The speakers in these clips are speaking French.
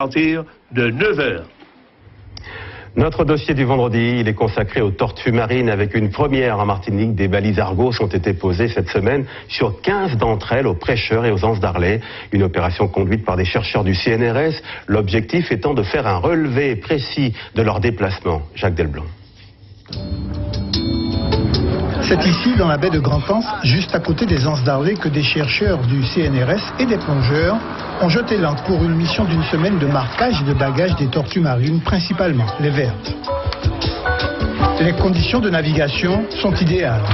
partir de 9h. Notre dossier du vendredi, il est consacré aux tortues marines avec une première en Martinique. Des balises Argos ont été posées cette semaine sur 15 d'entre elles aux prêcheurs et aux anses d'Arlet. Une opération conduite par des chercheurs du CNRS, l'objectif étant de faire un relevé précis de leur déplacement. Jacques Delblanc. C'est ici, dans la baie de Grand-Anse, juste à côté des anses d'Arlet, que des chercheurs du CNRS et des plongeurs ont jeté l'ancre pour une mission d'une semaine de marquage et de bagage des tortues marines, principalement les vertes. Les conditions de navigation sont idéales.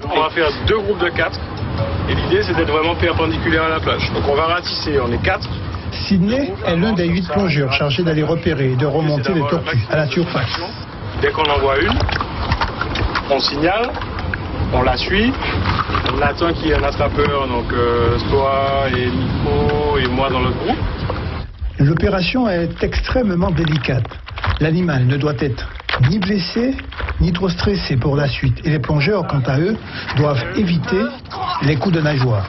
On va faire 2 groupes de 4 et l'idée c'est d'être vraiment perpendiculaire à la plage. Donc on va ratisser, on est 4. Sidney est l'un des 8 plongeurs chargés d'aller repérer et de remonter les tortues à la surface. Dès qu'on en voit une, on signale, on la suit, on attend qu'il y ait un attrapeur, donc toi et Nico et moi dans le groupe. L'opération est extrêmement délicate. L'animal ne doit être ni blessé, ni trop stressé pour la suite. Et les plongeurs, quant à eux, doivent éviter les coups de nageoire.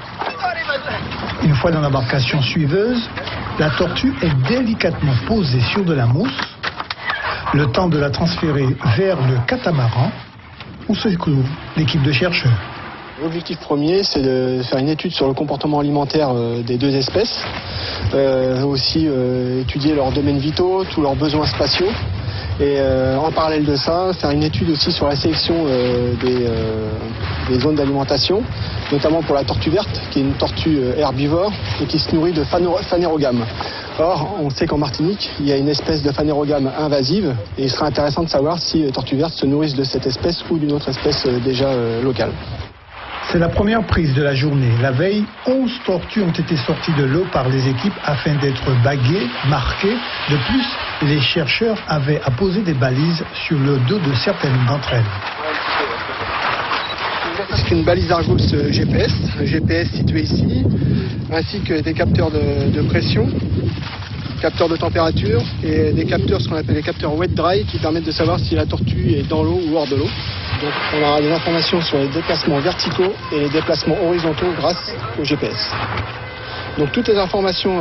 Une fois dans l'embarcation suiveuse, la tortue est délicatement posée sur de la mousse, le temps de la transférer vers le catamaran, où se trouve l'équipe de chercheurs. L'objectif premier, c'est de faire une étude sur le comportement alimentaire des 2 espèces, aussi étudier leurs domaines vitaux, tous leurs besoins spatiaux, et en parallèle de ça, faire une étude aussi sur la sélection des zones d'alimentation, notamment pour la tortue verte, qui est une tortue herbivore et qui se nourrit de phanérogame. Or, on sait qu'en Martinique, il y a une espèce de phanérogame invasive et il serait intéressant de savoir si les tortues vertes se nourrissent de cette espèce ou d'une autre espèce déjà locale. C'est la première prise de la journée. La veille, 11 tortues ont été sorties de l'eau par les équipes afin d'être baguées, marquées. De plus, les chercheurs avaient apposé des balises sur le dos de certaines d'entre elles. C'est une balise Argos GPS, le GPS situé ici, ainsi que des capteurs de pression, capteurs de température et des capteurs, ce qu'on appelle les capteurs wet-dry, qui permettent de savoir si la tortue est dans l'eau ou hors de l'eau. Donc on aura des informations sur les déplacements verticaux et les déplacements horizontaux grâce au GPS. Donc toutes les informations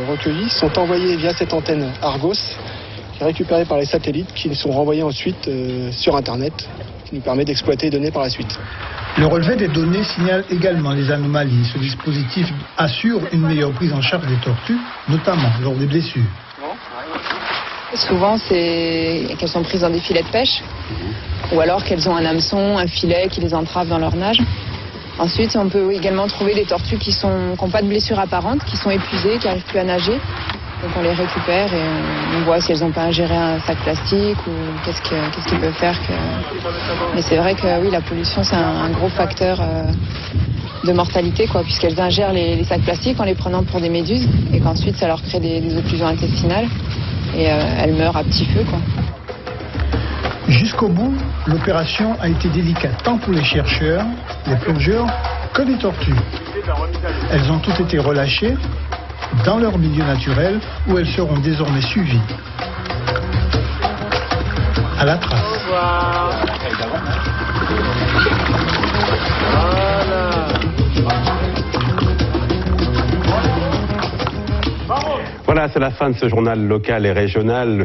recueillies sont envoyées via cette antenne Argos, qui est récupérée par les satellites, qui sont renvoyés ensuite sur Internet, qui nous permet d'exploiter les données par la suite. Le relevé des données signale également les anomalies. Ce dispositif assure une meilleure prise en charge des tortues, notamment lors des blessures. Souvent, c'est qu'elles sont prises dans des filets de pêche, ou alors qu'elles ont un hameçon, un filet qui les entrave dans leur nage. Ensuite, on peut également trouver des tortues qui n'ont pas de blessures apparentes, qui sont épuisées, qui n'arrivent plus à nager. Donc on les récupère et on voit si elles n'ont pas ingéré un sac plastique ou qu'est-ce qu'ils peuvent faire. Mais c'est vrai que oui, la pollution, c'est un gros facteur de mortalité, puisqu'elles ingèrent les sacs plastiques en les prenant pour des méduses et qu'ensuite ça leur crée des occlusions intestinales et elles meurent à petit feu. Jusqu'au bout, l'opération a été délicate tant pour les chercheurs, les plongeurs, que les tortues. Elles ont toutes été relâchées dans leur milieu naturel où elles seront désormais suivies à la trace. Voilà, c'est la fin de ce journal local et régional.